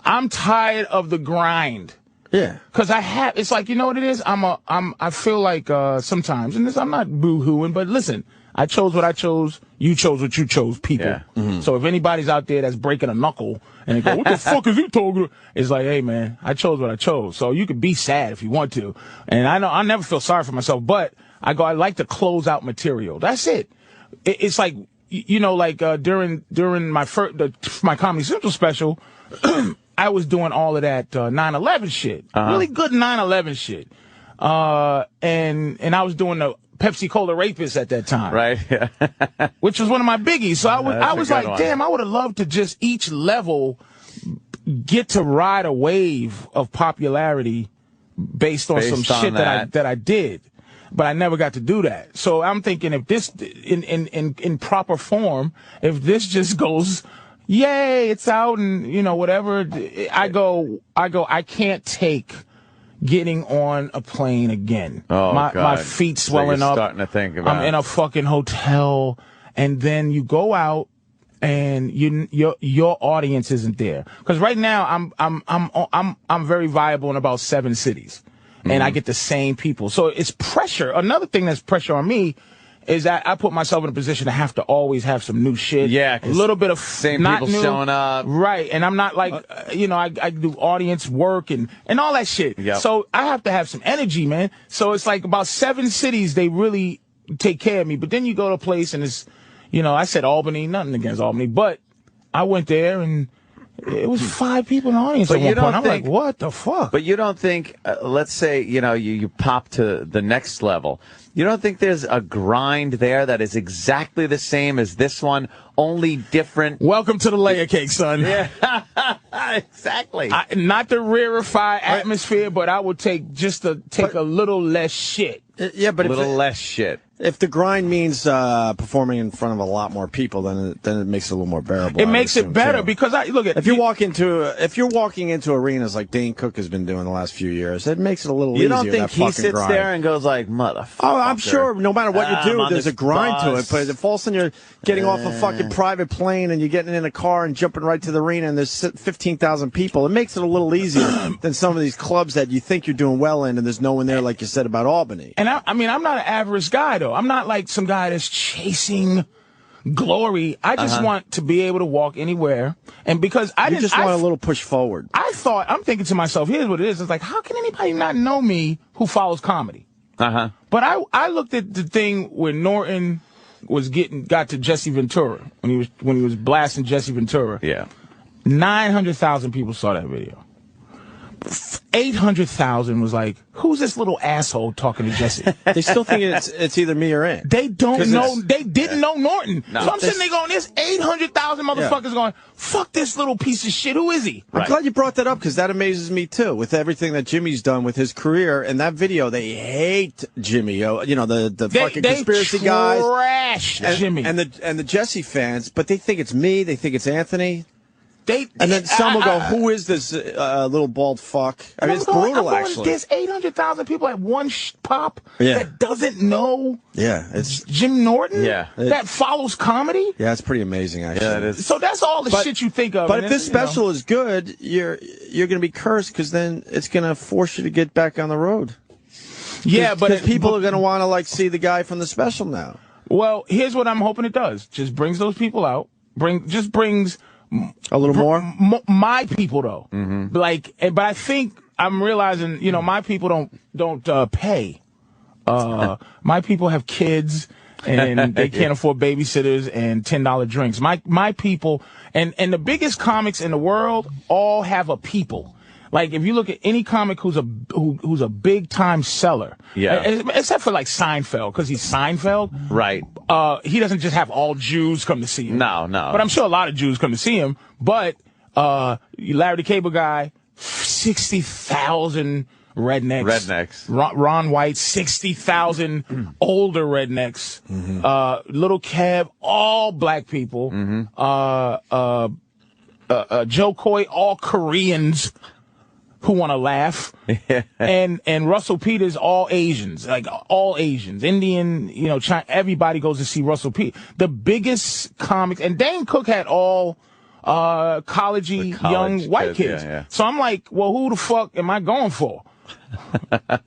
I'm tired of the grind. Yeah. Cause it's like, you know what it is? I feel like, sometimes, and I'm not boo-hooing, but listen, I chose what I chose. You chose what you chose, people. Yeah. Mm-hmm. So if anybody's out there that's breaking a knuckle and they go, what the fuck is he talking about? It's like, hey man, I chose what I chose. So you can be sad if you want to. And I know I never feel sorry for myself, but I like to close out material. That's it. It's like, you know, like, during my my Comedy Central special, I was doing all of that 9/11 shit, really good 9/11 shit, and I was doing the Pepsi Cola Rapist at that time, Right? Yeah. which was one of my biggies. So I was like, one. damn, I would have loved to just each level get to ride a wave of popularity based on some shit that I did, but I never got to do that. So I'm thinking if this in proper form, if this just goes. Yay, it's out and, you know, whatever. I can't take getting on a plane again. Oh, my God. feet So swelling you're up. starting to think about I'm in a fucking hotel, and then you go out and your audience isn't there. Because right now I'm very viable in about 7 cities. And I get the same people. So it's pressure. Another thing that's pressure on me is that I put myself in a position to have to always have some new shit. Yeah, a little bit of same not people new, showing up. Right, and I'm not like, you know, I do audience work and all that shit. Yep. So I have to have some energy, man. So it's like about 7 cities, they really take care of me. But then you go to a place and it's, you know, I said Albany, nothing against Albany, but I went there and it was 5 people in the audience at one point. I'm like, what the fuck? But you don't think, let's say, you know, you pop to the next level. You don't think there's a grind there that is exactly the same as this one, only different? Welcome to the layer cake, son. Yeah, exactly. Not the rarefied atmosphere, but I would take a little less shit. Yeah, but a little less shit. If the grind means performing in front of a lot more people, then it makes it a little more bearable. It makes it better because if you're walking into arenas like Dane Cook has been doing the last few years, it makes it a little easier. You don't think he sits grind. there and goes like, motherfucker? Oh, I'm sure no matter what you do, there's a grind to it. bus. But if all of a sudden you're getting off a fucking private plane and you're getting in a car and jumping right to the arena and there's 15,000 people, it makes it a little easier than some of these clubs that you think you're doing well in and there's no one there, like you said about Albany. And I mean, I'm not an average guy though. I'm not like some guy that's chasing glory. I just want to be able to walk anywhere. And because I just want a little push forward. I'm thinking to myself, here's what it is. It's like, how can anybody not know me who follows comedy? But I looked at the thing where Norton got to Jesse Ventura when he was blasting Jesse Ventura. Yeah. 900,000 people saw that video. 800,000 was like, who's this little asshole talking to Jesse? They still think it's either me or Ant. They don't know. They didn't know Norton. No. So I'm sitting there going, there's 800,000 motherfuckers going, fuck this little piece of shit. Who is he? I'm glad you brought that up because that amazes me too. With everything that Jimmy's done with his career and that video, they hate Jimmy. You know the fucking conspiracy guys, trash Jimmy, and the Jesse fans. But they think it's me. They think it's Anthony. And then some will go, who is this little bald fuck? I mean, it's brutal, actually. There's 800,000 people at one pop that doesn't know it's Jim Norton that follows comedy. Yeah, it's pretty amazing, actually. Yeah, it is. So that's all the shit you think of. But if this special is good, you're going to be cursed because then it's going to force you to get back on the road. Yeah, but people are going to want to see the guy from the special now. Well, here's what I'm hoping it does. Just brings those people out. Brings a little more? My people, though. But I think I'm realizing, my people don't pay. My people have kids, and they can't afford babysitters and $10 drinks. My people, and the biggest comics in the world all have a people. Like, if you look at any comic who's a big time seller, except for like Seinfeld, because he's Seinfeld, right? He doesn't just have all Jews come to see him. No. But I'm sure a lot of Jews come to see him. But Larry the Cable Guy, 60,000 rednecks. Ron White, 60,000 older rednecks. Little Kev, all black people. Joe Coy, all Koreans who want to laugh, and Russell Peters, all Asians, Indian, China, everybody goes to see Russell Peters. The biggest comics, and Dane Cook had all collegey young white kids. Yeah. So I'm like, well, who the fuck am I going for?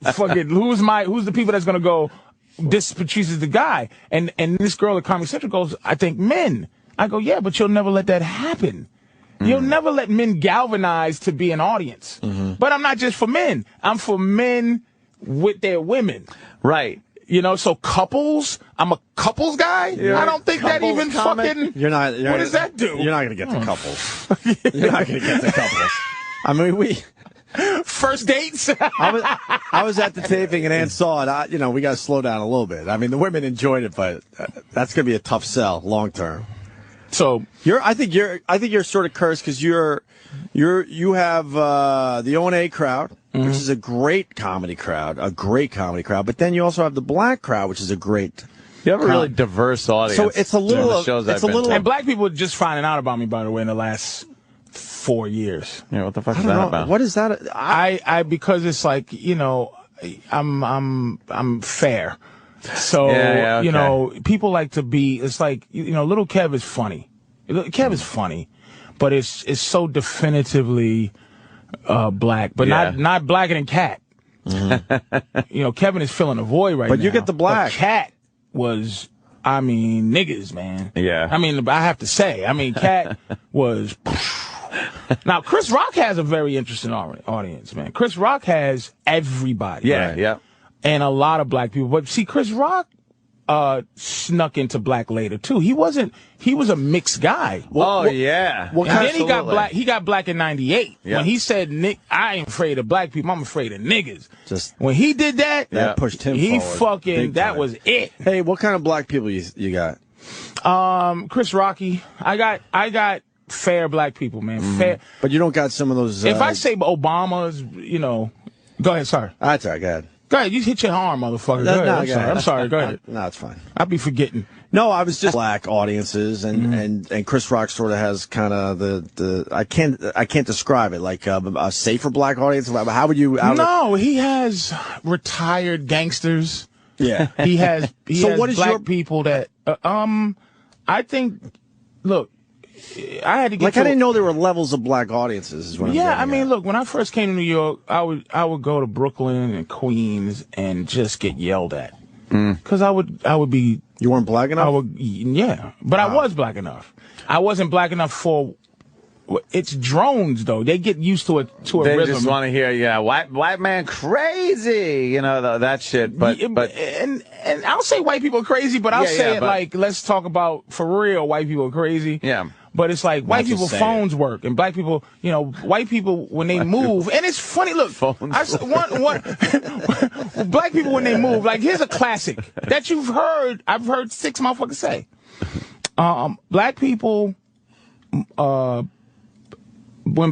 Fucking who's the people that's gonna go? This Patrice is the guy, and this girl at Comedy Central goes, I think men. I go, yeah, but you'll never let that happen. You'll never let men galvanize to be an audience. But I'm not just for men. I'm for men with their women. Right. You know, so couples, I'm a couples guy. I don't think that even fucking. You're not. What does that do? You're not going to get the couples. You're not going to get the couples. I mean, first dates. I was at the taping and Ann saw it. We got to slow down a little bit. I mean, the women enjoyed it, but that's going to be a tough sell long term. So I think you're sort of cursed because you have the O&Aep crowd, which is a great comedy crowd, but then you also have the black crowd, which is a great. You have a really diverse audience. So it's a little. And black people are just finding out about me, by the way, in the last 4 years. Yeah, what the fuck is that about? What is that? I because it's like, I'm fair. So, okay. people like to be, it's like, little Kev is funny. Kev is funny, but it's so definitively black, but not blacker than Cat. Kevin is filling a void right now. But you get the black. But Cat was, niggas, man. Yeah. I have to say, Cat was. Now, Chris Rock has a very interesting audience, man. Chris Rock has everybody. Yeah, right? yeah. And a lot of black people. But see, Chris Rock snuck into black later too. He was a mixed guy. Yeah. And then he got black in 98. Yeah. When he said, Nick, I ain't afraid of black people, I'm afraid of niggas. When he did that pushed him forward. That was it. Hey, what kind of black people you got? Chris Rocky. I got fair black people, man. Fair. But you don't got some of those. If I say Obama's, go ahead, sorry. That's all right, go ahead. Go ahead, you hit your arm, motherfucker. Go ahead. I'm sorry. Go ahead. No, it's fine. I'll be forgetting. No, I was just black audiences, and Chris Rock sort of has kind of the I can't describe it, like a safer black audience. How would you? No, he has retired gangsters. Yeah, he has. So what is black people that? I think. Look, I had to get. Like I didn't know there were levels of black audiences. Is what I'm getting at. Look, when I first came to New York, I would go to Brooklyn and Queens and just get yelled at because I would be. You weren't black enough. But I was black enough. I wasn't black enough for. It's drones though. They get used to a rhythm. They just want to hear, white man crazy, that shit. But and I'll say white people are crazy, but I'll say it like let's talk about for real. White people are crazy. Yeah. But it's like white people phones work and black people, white people when they move, and it's funny. Look, black people when they move. Like here's a classic that you've heard. I've heard 6 motherfuckers say. Black people, when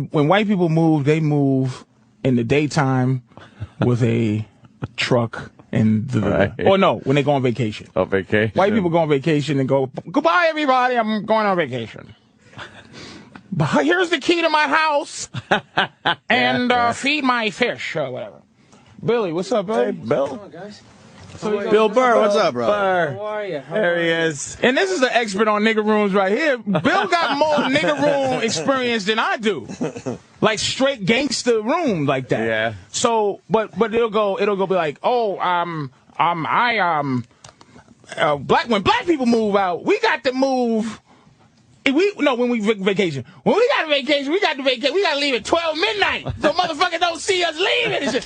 white people move, they move in the daytime with a truck and or no, when they go on vacation. Oh, vacation. White people go on vacation and go, goodbye everybody, I'm going on vacation. But here's the key to my house and feed my fish or whatever. Billy, what's up, Billy? Hey, Bill. Come on, guys. Bill Burr, what's up, bro? Burr. How are you? There he is. And this is the expert on nigger rooms right here. Bill got more nigger room experience than I do. Like straight gangster room like that. Yeah. So, but it'll go be like, when black people move out, we got to move. When we vacation. When we got a vacation, we got to leave at 12 midnight so motherfuckers don't see us leaving and shit.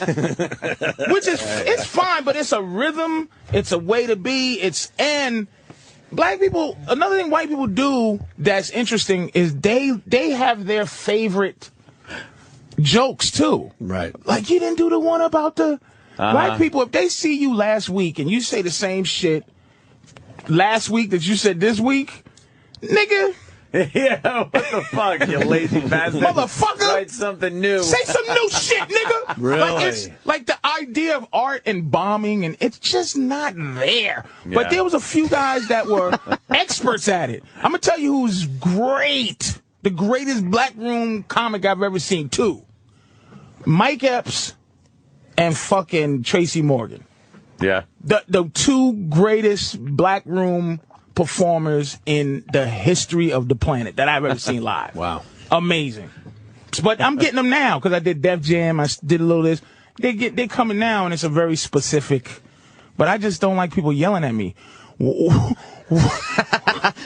Which is, it's fine, but it's a rhythm. It's a way to be. And black people, another thing white people do that's interesting is they have their favorite jokes too. Right. Like you didn't do the one about the black people. If they see you last week and you say the same shit last week that you said this week, nigga. Yeah, what the fuck, you lazy bastard. Motherfucker. Write something new. Say some new shit, nigga. Really? Like, it's like the idea of art and bombing, and it's just not there. Yeah. But there was a few guys that were experts at it. I'm going to tell you who's great. The greatest black room comic I've ever seen, too. Mike Epps and fucking Tracy Morgan. Yeah. The two greatest black room performers in the history of the planet that I've ever seen live. Wow. Amazing. But I'm getting them now because I did Def Jam. I did a little of this. They're coming now, and it's a very specific. But I just don't like people yelling at me.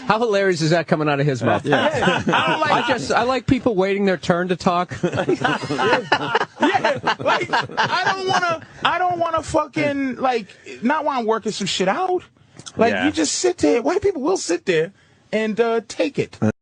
How hilarious is that coming out of his mouth? Yeah. I like people waiting their turn to talk. Yeah, like I don't wanna fucking not while I'm working some shit out. Like you just sit there. White people will sit there and take it.